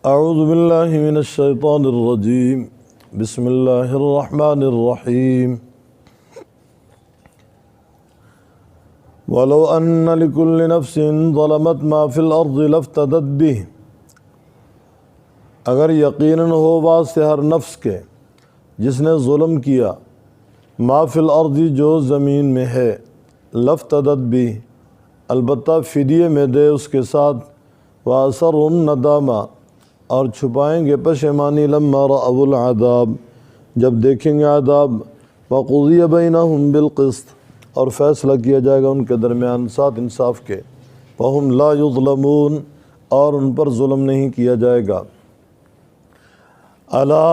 اعوذ باللہ من الشیطان الرجیم بسم اللہ الرحمن الرحیم وَلَوْ أَنَّ لِكُلِّ نَفْسٍ ظَلَمَتْ مَا فِي الْأَرْضِ لَافْتَدَتْ بِهِ، اگر یقیناً ہو واسطے ہر نفس کے جس نے ظلم کیا، ما فی الارض جو زمین میں ہے، لفتدت بھی البتہ فدیے میں دے اس کے ساتھ، وَأَسَرُّ النَّدَامَ اور چھپائیں گے پشیمانی، لما رأوا العذاب جب دیکھیں گے عذاب، وَقُضِيَ بَيْنَهُمْ بِالْقِسْطِ اور فیصلہ کیا جائے گا ان کے درمیان ساتھ انصاف کے، وَهُمْ لَا يُظْلَمُونَ اور ان پر ظلم نہیں کیا جائے گا۔ الا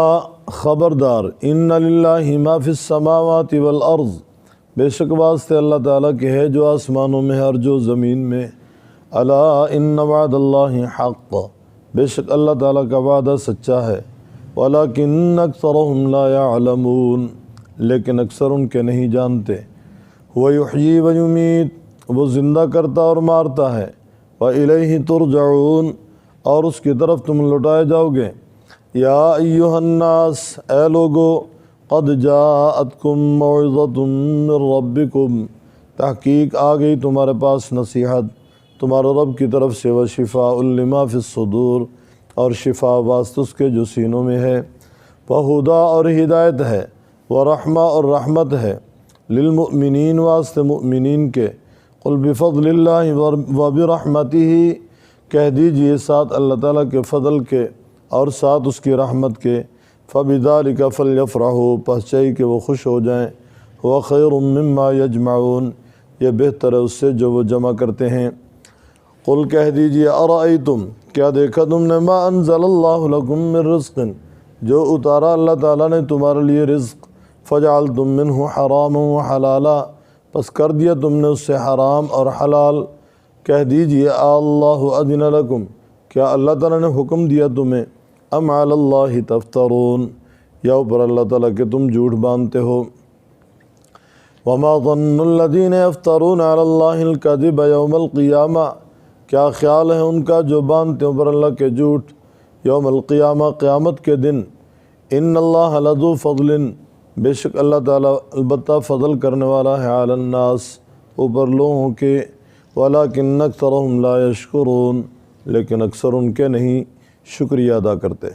خبردار، ان للہ ما فی السماوات والارض بے شک واسطے اللہ تعالیٰ کے ہے جو آسمانوں میں ہے اور جو زمین میں، الا ان وعد اللہ حق بے شک اللہ تعالیٰ کا وعدہ سچا ہے، ولکن اکثرهم لا يعلمون لیکن اکثر ان کے نہیں جانتے۔ وَيُحْيِي وَيُمِيتُ وہ زندہ کرتا اور مارتا ہے، وَإِلَيْهِ تُرْجَعُونَ اور اس کی طرف تم لوٹائے جاؤ گے۔ یا ایہا الناس اے لوگو، قد جاءتکم موعظۃ من ربکم تحقیق آ گئی تمہارے پاس نصیحت تمہارے رب کی طرف سے، وشفاء لما فی الصدور اور شفا واسطے اس کے جو سینوں میں ہے، وہدیٰ اور ہدایت ہے، ورحمہ اور رحمت ہے، للمؤمنین واسطے مؤمنین کے، قل بفضل اللہ وبرحمتہ کہہ دیجئے ساتھ اللہ تعالیٰ کے فضل کے اور ساتھ اس کی رحمت کے، فبذالک فلیفرحوا پس چاہیے کہ وہ خوش ہو جائیں، هو خیر مما یجمعون یہ بہتر ہے اس سے جو وہ جمع کرتے ہیں۔ قل کہہ دیجئے ارأیتم کیا دیکھا تم نے، ما انزل اللہ لکم من رزق جو اتارا اللہ تعالیٰ نے تمہارے لیے رزق، فجعلتم منہ حراما وحلالا پس کر دیا تم نے اس سے حرام اور حلال۔ کہہ دیجئے اللہ اذن لکم کیا اللہ تعالیٰ نے حکم دیا تمہیں، ام علی اللہ تفترون یا اوپر اللہ تعالیٰ کہ تم جھوٹ باندھتے ہو۔ وما ظن الذین یفترون علی اللہ الکذب یوم القیامہ کیا خیال ہے ان کا جو باندھتے ہیں اوپر اللہ کے جھوٹ یوم القیامہ قیامت کے دن، ان اللہ لذو فضل بے شک اللہ تعالیٰ البتہ فضل کرنے والا ہے، علی الناس اوپر لوگوں کے، ولکن اکثرهم لا یشکرون لیکن اکثر ان کے نہیں شکریہ ادا کرتے۔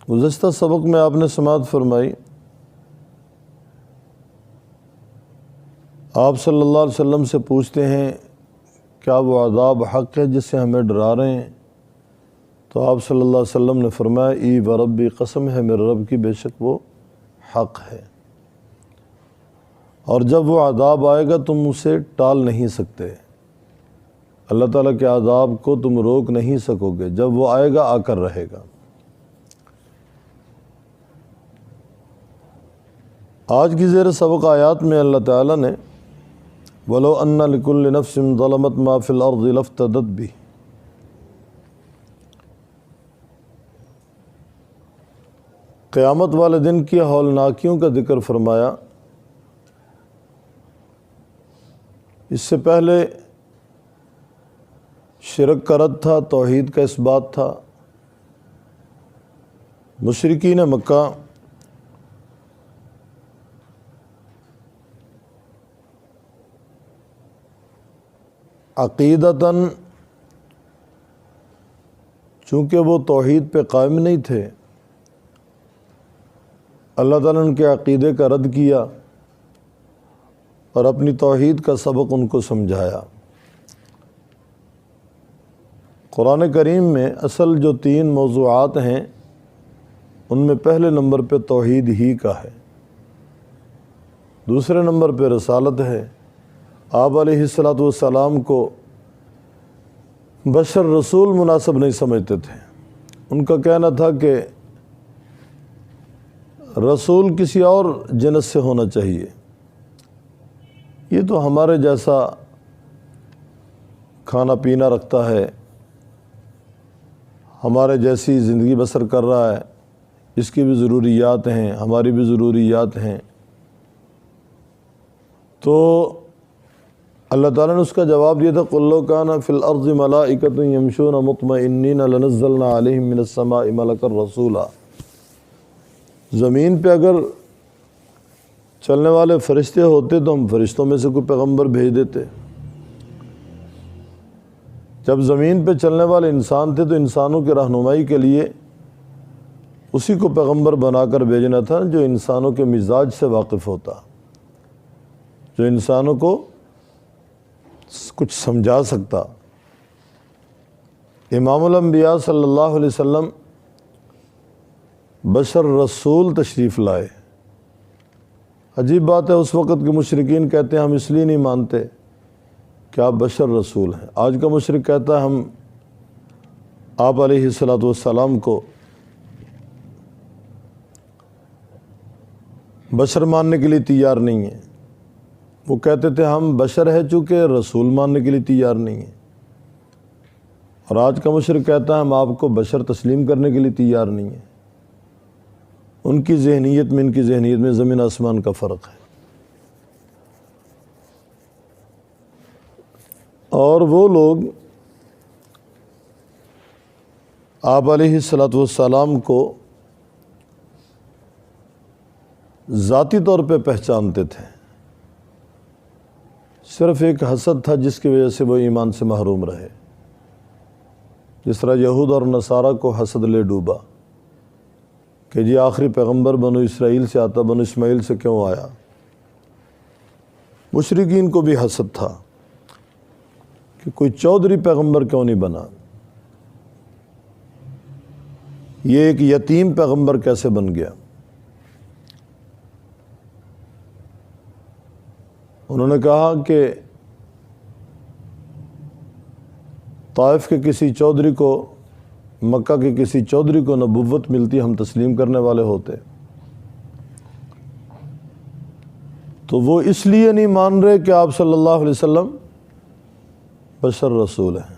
گزشتہ سبق میں آپ نے سماعت فرمائی، آپ صلی اللہ علیہ وسلم سے پوچھتے ہیں کیا وہ عذاب حق ہے جس سے ہمیں ڈرا رہے ہیں، تو آپ صلی اللہ علیہ وسلم نے فرمایا ای وربی قسم ہے میرے رب کی بے شک وہ حق ہے، اور جب وہ عذاب آئے گا تم اسے ٹال نہیں سکتے، اللہ تعالیٰ کے عذاب کو تم روک نہیں سکو گے، جب وہ آئے گا آ کر رہے گا۔ آج کی زیر سبق آیات میں اللہ تعالیٰ نے وَلَوْ أَنَّ لِكُلِّ نَفْسٍ ظَلَمَتْ مَا فِي الْأَرْضِ لَافْتَدَتْ بِهِ قیامت والے دن کی ہولناکیوں کا ذکر فرمایا۔ اس سے پہلے شرک کا رد تھا، توحید کا اس بات تھا۔ مشرکین مکہ عقیدتاً چونکہ وہ توحید پہ قائم نہیں تھے، اللہ تعالیٰ نے ان کے عقیدے کا رد کیا اور اپنی توحید کا سبق ان کو سمجھایا۔ قرآن کریم میں اصل جو 3 موضوعات ہیں ان میں پہلے نمبر پہ توحید ہی کا ہے، دوسرے نمبر پہ رسالت ہے۔ آپ علیہ السلام کو بشر رسول مناسب نہیں سمجھتے تھے، ان کا کہنا تھا کہ رسول کسی اور جنس سے ہونا چاہیے، یہ تو ہمارے جیسا کھانا پینا رکھتا ہے، ہمارے جیسی زندگی بسر کر رہا ہے، اس کی بھی ضروریات ہیں، ہماری بھی ضروریات ہیں، تو اللہ تعالیٰ نے اس کا جواب دیا تھا قُل لَوْ كَانَ فِي الْأَرْضِ مَلَائِكَةٌ يَمْشُونَ مُطْمَئِنِّينَ لَنَزَّلْنَا عَلَيْهِم مِّنَ السَّمَاءِ مَلَكًا رَسُولًا۔ زمین پہ اگر چلنے والے فرشتے ہوتے تو ہم فرشتوں میں سے کوئی پیغمبر بھیج دیتے۔ جب زمین پہ چلنے والے انسان تھے تو انسانوں کی رہنمائی کے لیے اسی کو پیغمبر بنا کر بھیجنا تھا جو انسانوں کے مزاج سے واقف ہوتا، جو انسانوں کو کچھ سمجھا سکتا۔ امام الانبیاء صلی اللہ علیہ وسلم بشر رسول تشریف لائے۔ عجیب بات ہے، اس وقت کے مشرکین کہتے ہیں ہم اس لیے نہیں مانتے کہ آپ بشر رسول ہیں۔ آج کا مشرک کہتا ہے ہم آپ علیہ الصلوۃ والسلام کو بشر ماننے کے لیے تیار نہیں ہیں۔ وہ کہتے تھے ہم بشر ہیں چونکہ رسول ماننے کے لیے تیار نہیں ہیں، اور آج کا مشرک کہتا ہے ہم آپ کو بشر تسلیم کرنے کے لیے تیار نہیں ہیں۔ ان کی ذہنیت میں ان کی ذہنیت میں زمین آسمان کا فرق ہے۔ اور وہ لوگ آپ علیہ الصلوۃ والسلام کو ذاتی طور پہ پہچانتے تھے، صرف ایک حسد تھا جس کی وجہ سے وہ ایمان سے محروم رہے، جس طرح یہود اور نصارہ کو حسد لے ڈوبا کہ جی آخری پیغمبر بنو اسرائیل سے آتا، بنو اسماعیل سے کیوں آیا۔ مشرکین کو بھی حسد تھا کہ کوئی چودھری پیغمبر کیوں نہیں بنا، یہ ایک یتیم پیغمبر کیسے بن گیا۔ انہوں نے کہا کہ طائف کے کسی چودھری کو، مکہ کے کسی چودھری کو نبوت ملتی ہم تسلیم کرنے والے ہوتے۔ تو وہ اس لیے نہیں مان رہے کہ آپ صلی اللہ علیہ وسلم بشر رسول ہیں،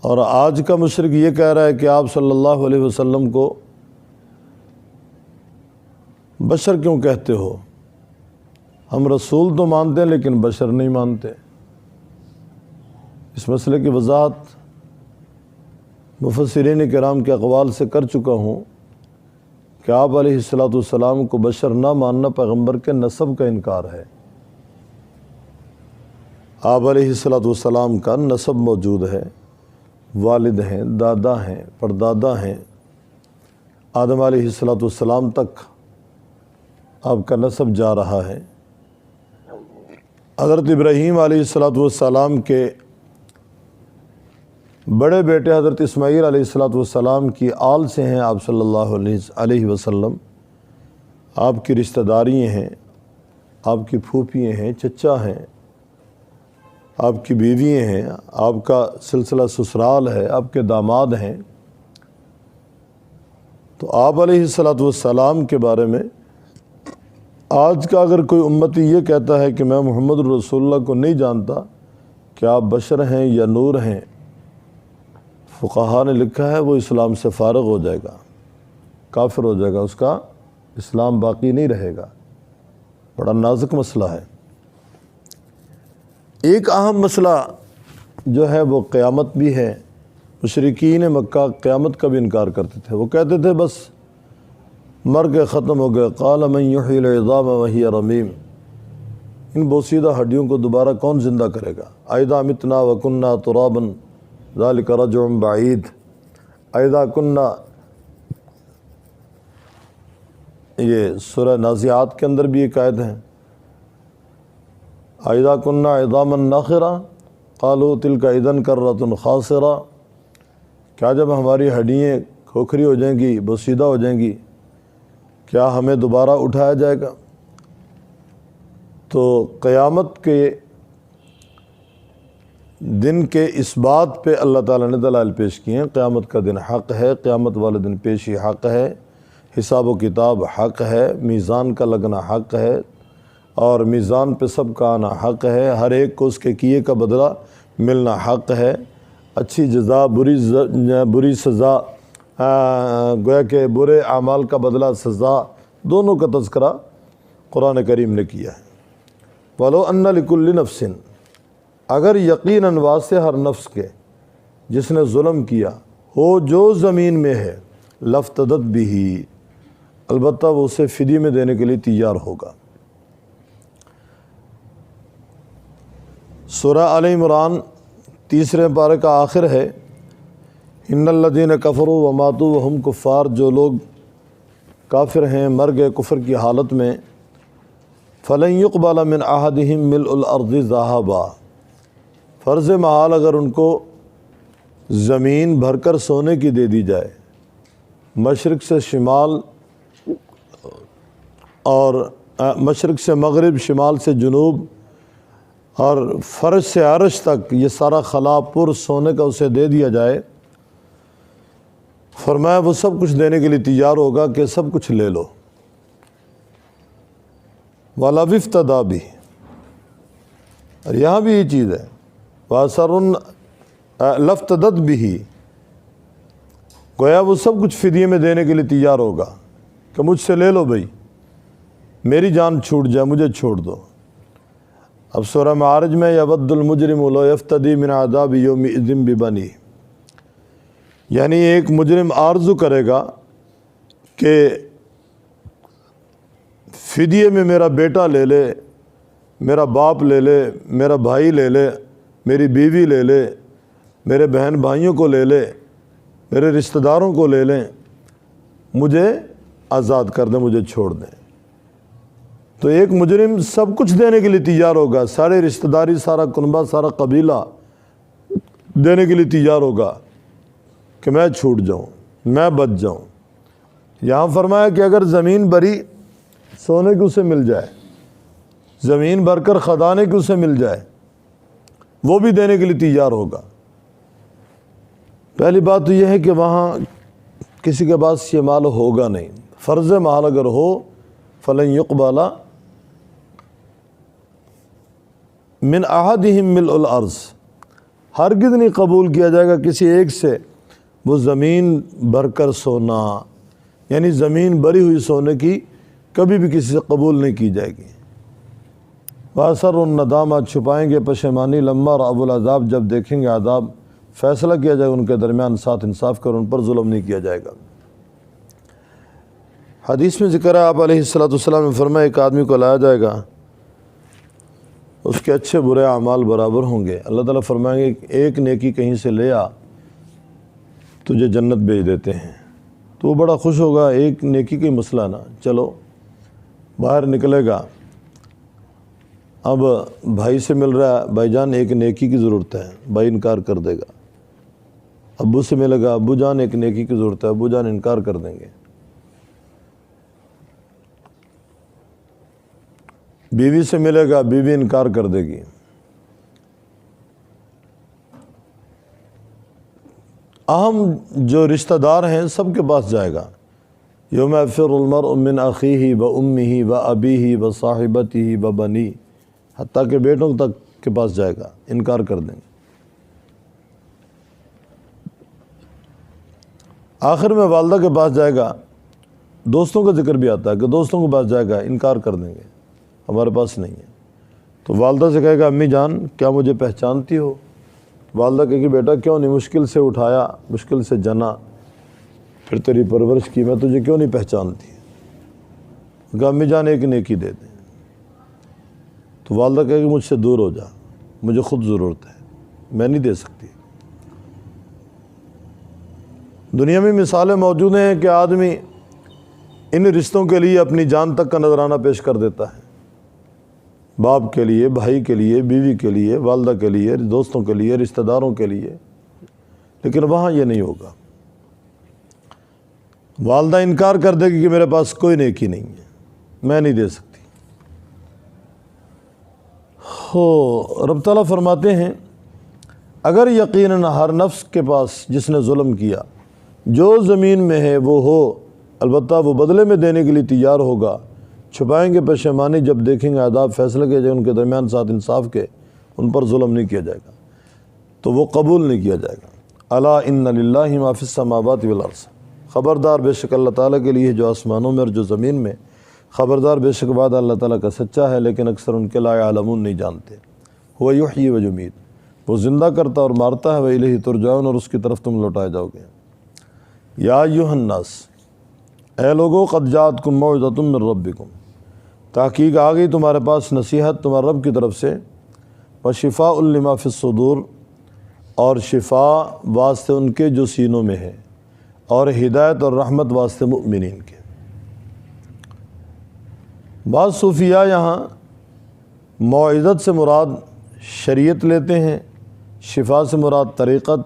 اور آج کا مشرک یہ کہہ رہا ہے کہ آپ صلی اللہ علیہ وسلم کو بشر کیوں کہتے ہو، ہم رسول تو مانتے ہیں لیکن بشر نہیں مانتے۔ اس مسئلے کی وضاحت مفسرین کرام کے اقوال سے کر چکا ہوں کہ آپ علیہ الصلوۃ والسلام کو بشر نہ ماننا پیغمبر کے نسب کا انکار ہے۔ آپ علیہ الصلوۃ والسلام کا نسب موجود ہے، والد ہیں، دادا ہیں، پردادا ہیں، آدم علیہ الصلوۃ والسلام تک آپ کا نسب جا رہا ہے۔ حضرت ابراہیم علیہ الصلوۃ والسلام کے بڑے بیٹے حضرت اسماعیل علیہ الصلوۃ والسلام کی آل سے ہیں آپ صلی اللہ علیہ وسلم، آپ کی رشتہ داری ہیں، آپ کی پھوپھییں ہیں، چچا ہیں، آپ کی بیوییں ہیں، آپ کا سلسلہ سسرال ہے، آپ کے داماد ہیں۔ تو آپ علیہ الصلوۃ والسلام کے بارے میں آج کا اگر کوئی امتی یہ کہتا ہے کہ میں محمد رسول اللہ کو نہیں جانتا کہ آپ بشر ہیں یا نور ہیں، فقہا نے لکھا ہے وہ اسلام سے فارغ ہو جائے گا، کافر ہو جائے گا، اس کا اسلام باقی نہیں رہے گا۔ بڑا نازک مسئلہ ہے۔ ایک اہم مسئلہ جو ہے وہ قیامت بھی ہے۔ مشرکین مکہ قیامت کا بھی انکار کرتے تھے، وہ کہتے تھے بس مر گئے، ختم ہو گئے۔ قال من یحیی العظام وہی رمیم، ان بوسیدہ ہڈیوں کو دوبارہ کون زندہ کرے گا۔ اذا متنا وکننا ترابا ذلک رجع بعید، اذا کننا، یہ سورہ نازعات کے اندر بھی ایک آیت ہے، اذا کننا عظاما نخرا قالوا تلک اذا کرۃ خاسرہ، کیا جب ہماری ہڈیاں کھوکھری ہو جائیں گی، بوسیدہ ہو جائیں گی، کیا ہمیں دوبارہ اٹھایا جائے گا۔ تو قیامت کے دن کے اس بات پہ اللہ تعالیٰ نے دلائل پیش کیے ہیں۔ قیامت کا دن حق ہے، قیامت والے دن پیشی حق ہے، حساب و کتاب حق ہے، میزان کا لگنا حق ہے، اور میزان پہ سب کا آنا حق ہے، ہر ایک کو اس کے کیے کا بدلہ ملنا حق ہے، اچھی جزا بری سزا، گویا کہ برے اعمال کا بدلہ سزا، دونوں کا تذکرہ قرآن کریم نے کیا ہے۔ ولو ان لکل نفس، اگر یقیناً واسطے ہر نفس کے جس نے ظلم کیا ہو جو زمین میں ہے، لفتدت بھی، البتہ وہ اسے فدیے میں دینے کے لیے تیار ہوگا۔ سورہ آل عمران تیسرے پارے کا آخر ہے، ان الذین کفروا وماتوا وہم کفار، جو لوگ کافر ہیں مر گئے کفر کی حالت میں، فلن یقبل من احدہم ملء الارض ذہبا، فرض محال اگر ان کو زمین بھر کر سونے کی دے دی جائے، مشرق سے شمال اور مشرق سے مغرب، شمال سے جنوب اور فرش سے عرش تک یہ سارا خلا پر سونے کا اسے دے دیا جائے، فرمایا وہ سب کچھ دینے کے لیے تیار ہوگا کہ سب کچھ لے لو۔ وَلَوِ افْتَدَىٰ بِهِ، اور یہاں بھی یہ چیز ہے، وَأَسَرٌ لَفْتَدَتْ بِهِ، گویا وہ سب کچھ فدیے میں دینے کے لیے تیار ہوگا کہ مجھ سے لے لو بھائی، میری جان چھوٹ جائے، مجھے چھوڑ دو۔ اب سورہ معارج میں یود المجرم لو یفتدی من عذاب یومئذ ببنیہ، یعنی ایک مجرم آرزو کرے گا کہ فدیے میں میرا بیٹا لے لے، میرا باپ لے لے، میرا بھائی لے لے، میری بیوی لے لے، میرے بہن بھائیوں کو لے لے، میرے رشتہ داروں کو لے لیں، مجھے آزاد کر دیں، مجھے چھوڑ دیں۔ تو ایک مجرم سب کچھ دینے کے لیے تیار ہوگا، سارے رشتہ داری، سارا کنبہ، سارا قبیلہ دینے کے لیے تیار ہوگا کہ میں چھوٹ جاؤں، میں بچ جاؤں۔ یہاں فرمایا کہ اگر زمین بھری سونے کی اسے مل جائے، زمین بھر کر خزانے کی اسے مل جائے، وہ بھی دینے کے لیے تیار ہوگا۔ پہلی بات تو یہ ہے کہ وہاں کسی کے پاس یہ مال ہوگا نہیں، فرض مال اگر ہو فلن یقبل من احدہم ملء الارض، ہرگز نہیں قبول کیا جائے گا کسی ایک سے وہ زمین بھر کر سونا، یعنی زمین بھری ہوئی سونے کی کبھی بھی کسی سے قبول نہیں کی جائے گی۔ وَأَسَرُّ النَّدَامَةَ، چھپائیں گے پشیمانی، لما رأوا العذاب، جب دیکھیں گے عذاب، فیصلہ کیا جائے ان کے درمیان، ساتھ انصاف کر ان پر ظلم نہیں کیا جائے گا۔ حدیث میں ذکر ہے، آپ علیہ السلام نے فرمایا ایک آدمی کو لایا جائے گا، اس کے اچھے برے اعمال برابر ہوں گے، اللہ تعالیٰ فرمائیں گے ایک نیکی کہیں سے لے آ، تجھے جنت بھیج دیتے ہیں۔ تو وہ بڑا خوش ہوگا، ایک نیکی کی مسئلہ نا، چلو باہر نکلے گا۔ اب بھائی سے مل رہا ہے، بھائی جان ایک نیکی کی ضرورت ہے، بھائی انکار کر دے گا۔ ابو سے ملے گا، ابو جان ایک نیکی کی ضرورت ہے، ابو جان انکار کر دیں گے۔ بیوی سے ملے گا، بیوی انکار کر دے گی۔ اہم جو رشتہ دار ہیں سب کے پاس جائے گا، یوم یفر المرء من اخیہ و امہ و ابیہ و صاحبتہ و بنیہ، حتیٰ کہ بیٹوں تک کے پاس جائے گا، انکار کر دیں گے۔ آخر میں والدہ کے پاس جائے گا، دوستوں کا ذکر بھی آتا ہے کہ دوستوں کے پاس جائے گا، انکار کر دیں گے، ہمارے پاس نہیں ہے۔ تو والدہ سے کہے گا امی جان کیا مجھے پہچانتی ہو؟ والدہ کہے گی بیٹا کیوں نہیں، مشکل سے اٹھایا، مشکل سے جنا، پھر تیری پرورش کی، میں تجھے کیوں نہیں پہچانتی؟ کہا امی جان ایک نیکی دے دیں۔ تو والدہ کہے گی مجھ سے دور ہو جا، مجھے خود ضرورت ہے، میں نہیں دے سکتی۔ دنیا میں مثالیں موجود ہیں کہ آدمی ان رشتوں کے لیے اپنی جان تک کا نذرانہ پیش کر دیتا ہے، باپ کے لیے، بھائی کے لیے، بیوی کے لیے، والدہ کے لیے، دوستوں کے لیے، رشتہ داروں کے لیے، لیکن وہاں یہ نہیں ہوگا۔ والدہ انکار کر دے گی کہ میرے پاس کوئی نیکی نہیں ہے، میں نہیں دے سکتی۔ رب تعالیٰ فرماتے ہیں اگر یقیناً ہر نفس کے پاس جس نے ظلم کیا جو زمین میں ہے وہ ہو، البتہ وہ بدلے میں دینے کے لیے تیار ہوگا، چھپائیں گے پشیمانی جب دیکھیں گے عذاب، فیصلہ کیا جائے ان کے درمیان ساتھ انصاف کے، ان پر ظلم نہیں کیا جائے گا، تو وہ قبول نہیں کیا جائے گا۔ الا ان للہ ما فی السماوات والارض، خبردار بے شک اللہ تعالیٰ کے لیے جو آسمانوں میں اور جو زمین میں، خبردار بے شک وعدہ اللہ تعالیٰ کا سچا ہے، لیکن اکثر ان کے لا یعلمون نہیں جانتے۔ هو یحیی و یمیت، وہ زندہ کرتا اور مارتا ہے، وإلیہ ترجعون، اور اس کی طرف تم لوٹائے جاؤ گے۔ یا ایھا الناس، اے لوگو، قد جاءتکم موعظۃ من ربکم، تحقیق آ گئی تمہارے پاس نصیحت تمہارے رب کی طرف سے، وشفاء لما فی الصدور، اور شفا واسطے ان کے جو سینوں میں ہے، اور ہدایت اور رحمت واسطے مؤمنین کے۔ بعض صوفیاء یہاں موعظت سے مراد شریعت لیتے ہیں، شفا سے مراد طریقت،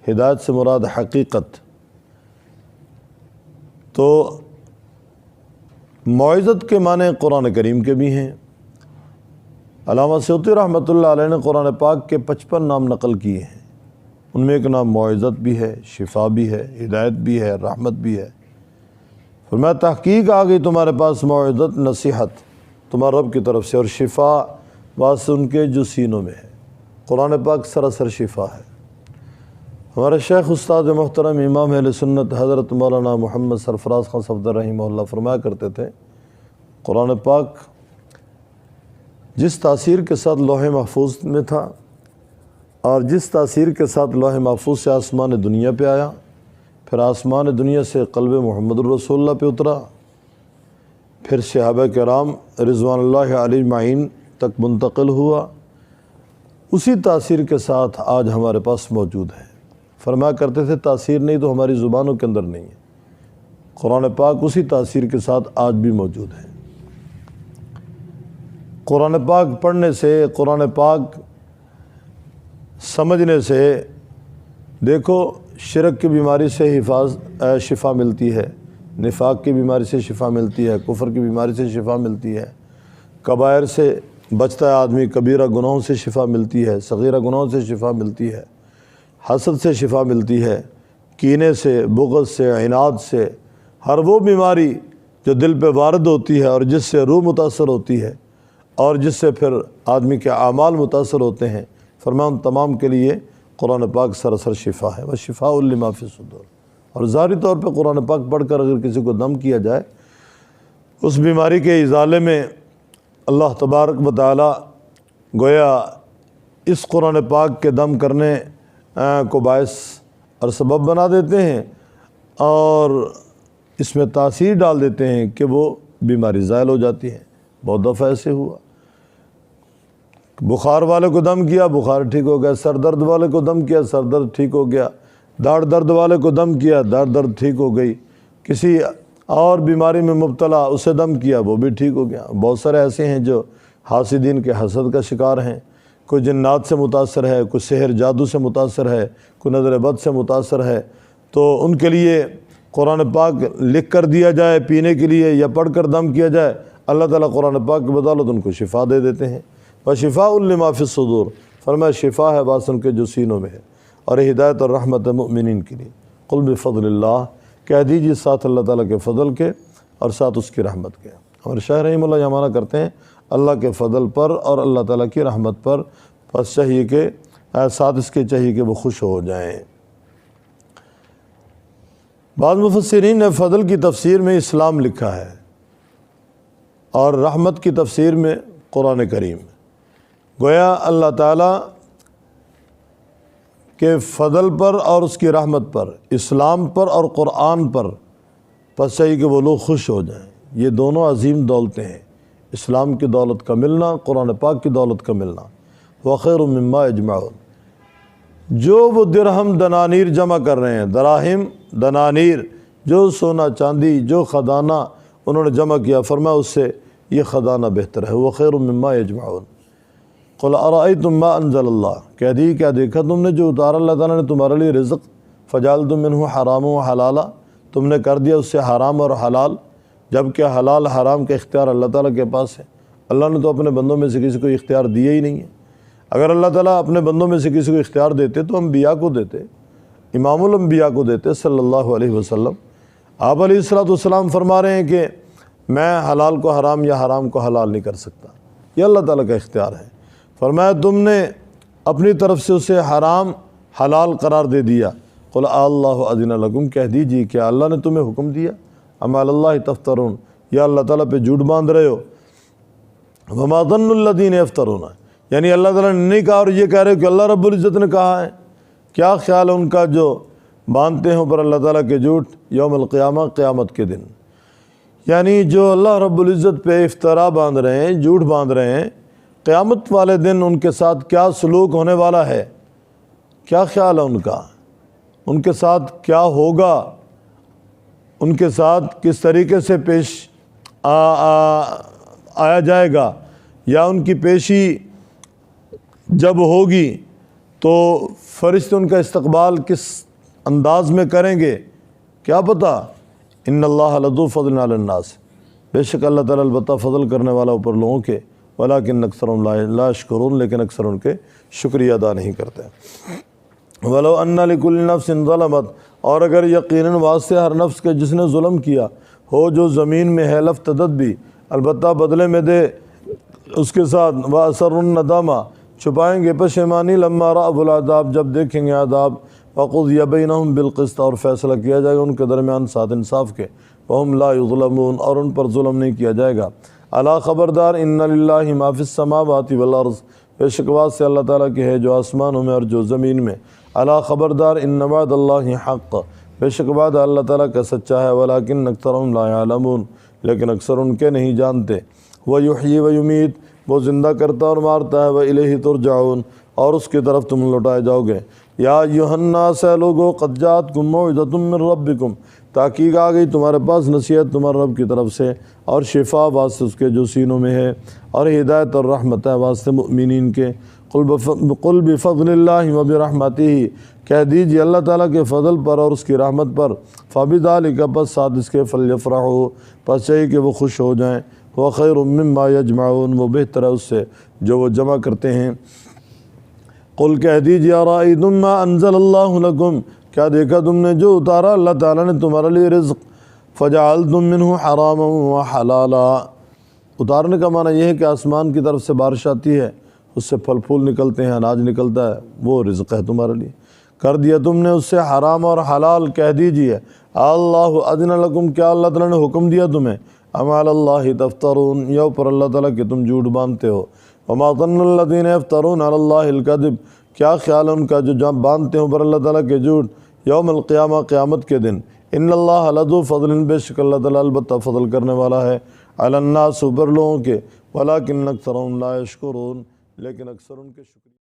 ہدایت سے مراد حقیقت۔ تو موعظت کے معنی قرآن کریم کے بھی ہیں۔ علامہ سیوطی رحمۃ اللہ علیہ نے قرآن پاک کے 55 نام نقل کیے ہیں، ان میں ایک نام موعظت بھی ہے، شفا بھی ہے، ہدایت بھی ہے، رحمت بھی ہے۔ فرمایا تحقیق آ گئی تمہارے پاس موعظت، نصیحت تمہارے رب کی طرف سے، اور شفا واسطے ان کے جو سینوں میں ہے۔ قرآن پاک سراسر شفا ہے۔ ہمارے شیخ استاد محترم امام اہل سنت حضرت مولانا محمد سرفراز خان صفدر رحمہ اللہ فرمایا کرتے تھے، قرآن پاک جس تاثیر کے ساتھ لوح محفوظ میں تھا، اور جس تاثیر کے ساتھ لوح محفوظ سے آسمان دنیا پہ آیا، پھر آسمان دنیا سے قلب محمد الرسول اللہ پہ اترا، پھر صحابہ کرام رضوان اللہ علیہ اجمعین تک منتقل ہوا، اسی تاثیر کے ساتھ آج ہمارے پاس موجود ہے۔ فرمایا کرتے تھے تاثیر نہیں تو ہماری زبانوں کے اندر نہیں ہے، قرآن پاک اسی تاثیر کے ساتھ آج بھی موجود ہے۔ قرآن پاک پڑھنے سے، قرآن پاک سمجھنے سے، دیکھو شرک کی بیماری سے شفا ملتی ہے، نفاق کی بیماری سے شفا ملتی ہے، کفر کی بیماری سے شفا ملتی ہے، کبائر سے بچتا ہے آدمی، کبیرہ گناہوں سے شفا ملتی ہے، صغیرہ گناہوں سے شفا ملتی ہے، حسد سے شفا ملتی ہے، کینے سے، بغض سے، عناد سے، ہر وہ بیماری جو دل پہ وارد ہوتی ہے اور جس سے روح متاثر ہوتی ہے اور جس سے پھر آدمی کے اعمال متاثر ہوتے ہیں، فرمایا ان تمام کے لیے قرآن پاک سراسر شفا ہے، وشفاء لما فی الصدور۔ اور ظاہری طور پہ قرآن پاک پڑھ کر اگر کسی کو دم کیا جائے، اس بیماری کے ازالے میں اللہ تبارک و تعالی گویا اس قرآن پاک کے دم کرنے کو باعث اور سبب بنا دیتے ہیں، اور اس میں تاثیر ڈال دیتے ہیں کہ وہ بیماری زائل ہو جاتی ہے۔ بہت دفعہ ایسے ہوا، بخار والے کو دم کیا، بخار ٹھیک ہو گیا، سر درد والے کو دم کیا، سر درد ٹھیک ہو گیا، داڑھ درد والے کو دم کیا، داڑھ درد ٹھیک ہو گئی، کسی اور بیماری میں مبتلا اسے دم کیا، وہ بھی ٹھیک ہو گیا۔ بہت سارے ایسے ہیں جو حاسدین کے حسد کا شکار ہیں، کوئی جنات سے متاثر ہے، کوئی سحر جادو سے متاثر ہے، کوئی نظر بد سے متاثر ہے، تو ان کے لیے قرآن پاک لکھ کر دیا جائے پینے کے لیے یا پڑھ کر دم کیا جائے، اللہ تعالیٰ قرآن پاک کی بدولت ان کو شفا دے دیتے ہیں۔ وشفاء لما فی الصدور، فرمایا شفا ہے بس ان کے جو سینوں میں ہے، اور ہدایت اور رحمت مؤمنین کے لیے۔ قل بفضل اللہ، کہہ دیجیے ساتھ اللہ تعالیٰ کے فضل کے اور ساتھ اس کی رحمت کے۔ ہمارے شاہ رحمہ اللہ یہ معنی کرتے ہیں اللہ کے فضل پر اور اللہ تعالیٰ کی رحمت پر، بس چاہیے کہ ساتھ اس کے چاہیے کہ وہ خوش ہو جائیں۔ بعض مفسرین نے فضل کی تفسیر میں اسلام لکھا ہے، اور رحمت کی تفسیر میں قرآن کریم۔ گویا اللہ تعالیٰ کے فضل پر اور اس کی رحمت پر، اسلام پر اور قرآن پر، بس چاہیے کہ وہ لوگ خوش ہو جائیں۔ یہ دونوں عظیم دولتیں ہیں، اسلام کی دولت کا ملنا، قرآن پاک کی دولت کا ملنا۔ وخیر مما یجمعون، جو وہ درہم دنانیر جمع کر رہے ہیں، دراہم دنانیر، جو سونا چاندی، جو خزانہ انہوں نے جمع کیا، فرمایا اس سے یہ خزانہ بہتر ہے۔ وخیر مما یجمعون، قل ارأیتم ما انزل اللہ، کہہ دی کیا دیکھا تم نے جو اتارا اللہ تعالیٰ نے تمہارے لیے رزق، فجعلتم منہ حراما و حلالا، تم نے کر دیا اس سے حرام اور حلال، جبکہ حلال حرام کا اختیار اللہ تعالیٰ کے پاس ہے۔ اللہ نے تو اپنے بندوں میں سے کسی کو اختیار دیا ہی نہیں ہے۔ اگر اللہ تعالیٰ اپنے بندوں میں سے کسی کو اختیار دیتے تو انبیاء کو دیتے، امام الانبیاء کو دیتے صلی اللہ علیہ وسلم۔ آپ علیہ السلام فرما رہے ہیں کہ میں حلال کو حرام یا حرام کو حلال نہیں کر سکتا، یہ اللہ تعالیٰ کا اختیار ہے۔ فرمایا تم نے اپنی طرف سے اسے حرام حلال قرار دے دیا۔ قل اللہ اذن لکم، کہہ دیجیے کیا اللہ نے تمہیں حکم دیا؟ ام علی اللہ تفترون، یا اللہ تعالیٰ پہ جھوٹ باندھ رہے ہو۔ وما ظن الذین یفترون، یعنی اللہ تعالیٰ نے نہیں کہا اور یہ کہہ رہے ہو کہ اللہ رب العزت نے کہا ہے۔ کیا خیال ہے ان کا جو باندھتے ہیں اوپر اللہ تعالیٰ کے جھوٹ یوم القیامہ، قیامت کے دن؟ یعنی جو اللہ رب العزت پہ افطرا باندھ رہے ہیں، جھوٹ باندھ رہے ہیں، قیامت والے دن ان کے ساتھ کیا سلوک ہونے والا ہے، کیا خیال ہے ان کا، ان کے ساتھ کیا ہوگا، ان کے ساتھ کس طریقے سے پیش آیا جائے گا، یا ان کی پیشی جب ہوگی تو فرشتے ان کا استقبال کس انداز میں کریں گے، کیا پتہ۔ ان اللہ لذو فضل علی الناس، بے شک اللہ تعالیٰ البتہ فضل کرنے والا اوپر لوگوں کے، ولیکن اکثرهم لا یشکرون، لیکن اکثر ان کے شکریہ ادا نہیں کرتے۔ ولو ان لکل نفس ظلمت، اور اگر یقیناً واسطے ہر نفس کے جس نے ظلم کیا ہو، جو زمین میں ہے، لفتدت بھی، البتہ بدلے میں دے اس کے ساتھ، واسر الندامہ، چھپائیں گے پشیمانی، لما رأوا العذاب، جب دیکھیں گے عذاب، وقضی بینہم بالقسط، اور فیصلہ کیا جائے گا ان کے درمیان ساتھ انصاف کے، وہم لا یظلمون، اور ان پر ظلم نہیں کیا جائے گا۔ الا خبردار، ان للہ ما فی السماوات والارض، بے شک واسطے اللہ تعالیٰ کے ہے جو آسمانوں میں اور جو زمین میں۔ الا خبردار، ان وعد اللہ حق، بے شک وعدہ اللہ تعالیٰ کا سچا ہے، ولیکن اکثرهم لا یعلمون، لیکن اکثر ان کے نہیں جانتے۔ ویحیی ویمیت، وہ زندہ کرتا اور مارتا ہے، وإلیہ ترجعون، اور اس کی طرف تم لوٹائے جاؤ گے۔ یا ایھا الناس، لوگو، قد جاءتکم موعظۃ من ربکم، تحقیق آ گئی تمہارے پاس نصیحت تمہارے رب کی طرف سے، اور شفا واسطے اس کے جو سینوں میں ہے، اور ہدایت اور رحمت ہے واسطے مؤمنین کے۔ قل بفضل اللہ وبرحمتہ، کہہ دیجیے اللہ تعالیٰ کے فضل پر اور اس کی رحمت پر، فبذلک، پس ساتھ اس کے، فلیفرحوا، پس چاہیے کہ وہ خوش ہو جائیں، وہ خیر مما یجمعون، وہ بہتر ہے اس سے جو وہ جمع کرتے ہیں۔ قل، کہہ دیجیے، ارأیتم ما انزل اللہ لکم، کیا دیکھا تم نے جو اتارا اللہ تعالیٰ نے تمہارے لیے رزق، فجعلتم منہ حراما وحلالا، اتارنے کا معنی یہ ہے کہ آسمان کی طرف سے بارش آتی ہے، اس سے پھل پھول نکلتے ہیں، اناج نکلتا ہے، وہ رزق ہے تمہارے لیے، کر دیا تم نے اس سے حرام اور حلال، کہہ دیجیے اللہ اذن لکم، کیا اللہ تعالیٰ نے حکم دیا تمہیں، ام علی اللہ تفترون، یا اوپر اللہ تعالیٰ کہ تم جھوٹ باندھتے ہو۔ وما ظن الذین یفترون علی اللہ الکذب، کیا خیال ہے ان کا جو باندھتے ہیں اوپر اللہ تعالیٰ کے جھوٹ، یوم القیامہ، قیامت کے دن۔ ان اللہ لذو فضل، بے شک اللہ تعالیٰ البتہ فضل کرنے والا ہے، علی الناس، اوپر لوگوں کے، ولکن اکثرهم لا یشکرون، لیکن اکثر ان کے شکریہ